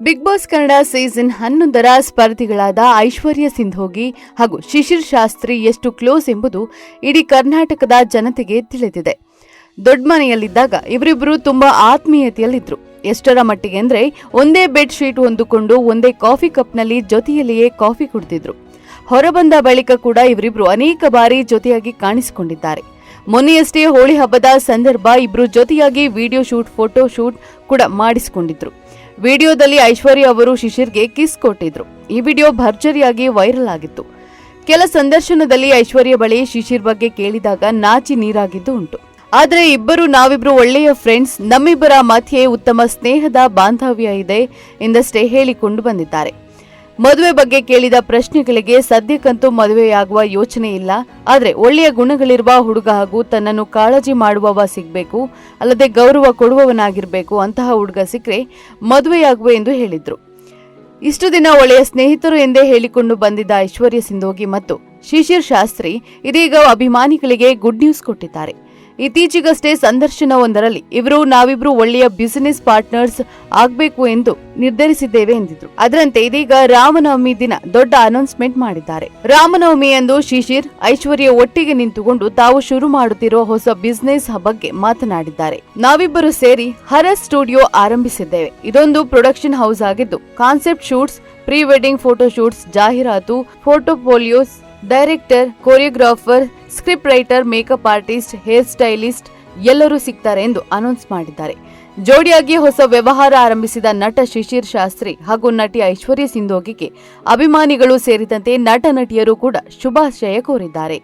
Big boss Kannada season 11ರ ಸ್ಪರ್ಧಿಗಳಾದ ಐಶ್ವರ್ಯ ಸಿಂಧೋಗಿ ಹಾಗೂ ಶಿಶಿರ್ ಶಾಸ್ತ್ರಿ ಎಷ್ಟು close ಎಂಬುದು ಇಡೀ ಕರ್ನಾಟಕದ ಜನತೆಗೆ ತಿಳಿದಿದೆ. ದೊಡ್ಡ ಮನೆಯಲ್ಲಿದ್ದಾಗ ಇವರಿಬ್ಬರು ತುಂಬಾ ಆತ್ಮೀಯತೆಯಲ್ಲಿದ್ರು. ಎಷ್ಟರ ಮಟ್ಟಿಗೆ ಅಂದ್ರೆ ಒಂದೇ ಬೆಡ್ ಶೀಟ್ ಹೊಂದಿಕೊಂಡು ಒಂದೇ ಕಾಫಿ ಕಪ್ನಲ್ಲಿ ಜೊತೆಯಲ್ಲಿಯೇ ಕಾಫಿ ಕುಡಿದಿದ್ರು. ಹೊರಬಂದ ಬಳಿಕ ಕೂಡ ಇವರಿಬ್ರು ಅನೇಕ ಬಾರಿ ಜೊತೆಯಾಗಿ ಕಾಣಿಸಿಕೊಂಡಿದ್ದಾರೆ. ಮೊನ್ನೆಯಷ್ಟೇ ಹೋಳಿ ಹಬ್ಬದ ಸಂದರ್ಭ ಇಬ್ರು ಜೊತೆಯಾಗಿ ವಿಡಿಯೋ ಶೂಟ್, ಫೋಟೋ ಶೂಟ್ ಕೂಡ ಮಾಡಿಸಿಕೊಂಡಿದ್ರು. ವಿಡಿಯೋದಲ್ಲಿ ಐಶ್ವರ್ಯ ಅವರು ಶಿಶಿರ್ಗೆ ಕಿಸ್ ಕೊಟ್ಟಿದ್ರು. ಈ ವಿಡಿಯೋ ಭರ್ಜರಿಯಾಗಿ ವೈರಲ್ ಆಗಿತ್ತು. ಕೆಲ ಸಂದರ್ಶನದಲ್ಲಿ ಐಶ್ವರ್ಯ ಬಳಿ ಶಿಶಿರ್ ಬಗ್ಗೆ ಕೇಳಿದಾಗ ನಾಚಿ ನೀರಾಗಿದ್ದು ಉಂಟು. ಆದರೆ ನಾವಿಬ್ರು ಒಳ್ಳೆಯ ಫ್ರೆಂಡ್ಸ್, ನಮ್ಮಿಬ್ಬರ ಮಧ್ಯೆ ಉತ್ತಮ ಸ್ನೇಹದ ಬಾಂಧವ್ಯ ಇದೆ ಎಂದಷ್ಟೇ ಹೇಳಿಕೊಂಡು ಬಂದಿದ್ದಾರೆ. ಮದುವೆ ಬಗ್ಗೆ ಕೇಳಿದ ಪ್ರಶ್ನೆಗಳಿಗೆ ಸದ್ಯಕ್ಕಂತೂ ಮದುವೆಯಾಗುವ ಯೋಚನೆ ಇಲ್ಲ, ಆದರೆ ಒಳ್ಳೆಯ ಗುಣಗಳಿರುವ ಹುಡುಗ ಹಾಗೂ ತನ್ನನ್ನು ಕಾಳಜಿ ಮಾಡುವವ ಸಿಗಬೇಕು, ಅಲ್ಲದೆ ಗೌರವ ಕೊಡುವವನಾಗಿರಬೇಕು, ಅಂತಹ ಹುಡುಗ ಸಿಕ್ಕರೆ ಮದುವೆಯಾಗುವೆ ಎಂದು ಹೇಳಿದ್ರು. ಇಷ್ಟು ದಿನ ಒಳ್ಳೆಯ ಸ್ನೇಹಿತರು ಎಂದೇ ಹೇಳಿಕೊಂಡು ಬಂದಿದ್ದ ಐಶ್ವರ್ಯ ಸಿಂಧೋಗಿ ಮತ್ತು ಶಿಶಿರ್ ಶಾಸ್ತ್ರಿ ಇದೀಗ ಅಭಿಮಾನಿಗಳಿಗೆ ಗುಡ್ ನ್ಯೂಸ್ ಕೊಟ್ಟಿದ್ದಾರೆ. ಇತ್ತೀಚೆಗಷ್ಟೇ ಸಂದರ್ಶನವೊಂದರಲ್ಲಿ ನಾವಿಬ್ರು ಒಳ್ಳೆಯ ಬಿಸಿನೆಸ್ ಪಾರ್ಟ್ನರ್ಸ್ ಆಗಬೇಕು ಎಂದು ನಿರ್ಧರಿಸಿದ್ದೇವೆ ಎಂದಿದ್ರು. ಅದರಂತೆ ಇದೀಗ ರಾಮನವಮಿ ದಿನ ದೊಡ್ಡ ಅನೌನ್ಸ್ಮೆಂಟ್ ಮಾಡಿದ್ದಾರೆ. ರಾಮನವಮಿ ಎಂದು ಶಿಶಿರ್, ಐಶ್ವರ್ಯ ಒಟ್ಟಿಗೆ ನಿಂತುಕೊಂಡು ತಾವು ಶುರು ಮಾಡುತ್ತಿರುವ ಹೊಸ ಬಿಸಿನೆಸ್ ಬಗ್ಗೆ ಮಾತನಾಡಿದ್ದಾರೆ. ನಾವಿಬ್ಬರು ಸೇರಿ ಹರಸ್ ಸ್ಟುಡಿಯೋ ಆರಂಭಿಸಿದ್ದೇವೆ. ಇದೊಂದು ಪ್ರೊಡಕ್ಷನ್ ಹೌಸ್ ಆಗಿದ್ದು concept shoots, pre wedding photo shoots, ಜಾಹೀರಾತು, portfolios, director, choreographer, script writer, makeup artist, hair stylist ಎಲ್ಲರೂ ಸಿಗ್ತಾರೆ ಎಂದು ಅನೌನ್ಸ್ ಮಾಡಿದ್ದಾರೆ. ಜೋಡಿಯಾಗಿ ಹೊಸ ವ್ಯವಹಾರ ಆರಂಭಿಸಿದ ನಟ ಶಿಶಿರ್ ಶಾಸ್ತ್ರಿ ಹಾಗೂ ನಟಿ ಐಶ್ವರ್ಯ ಸಿಂಧೋಗಿಗೆ ಅಭಿಮಾನಿಗಳು ಸೇರಿದಂತೆ ನಟ ನಟಿಯರು ಕೂಡ ಶುಭಾಶಯ ಕೋರಿದ್ದಾರೆ.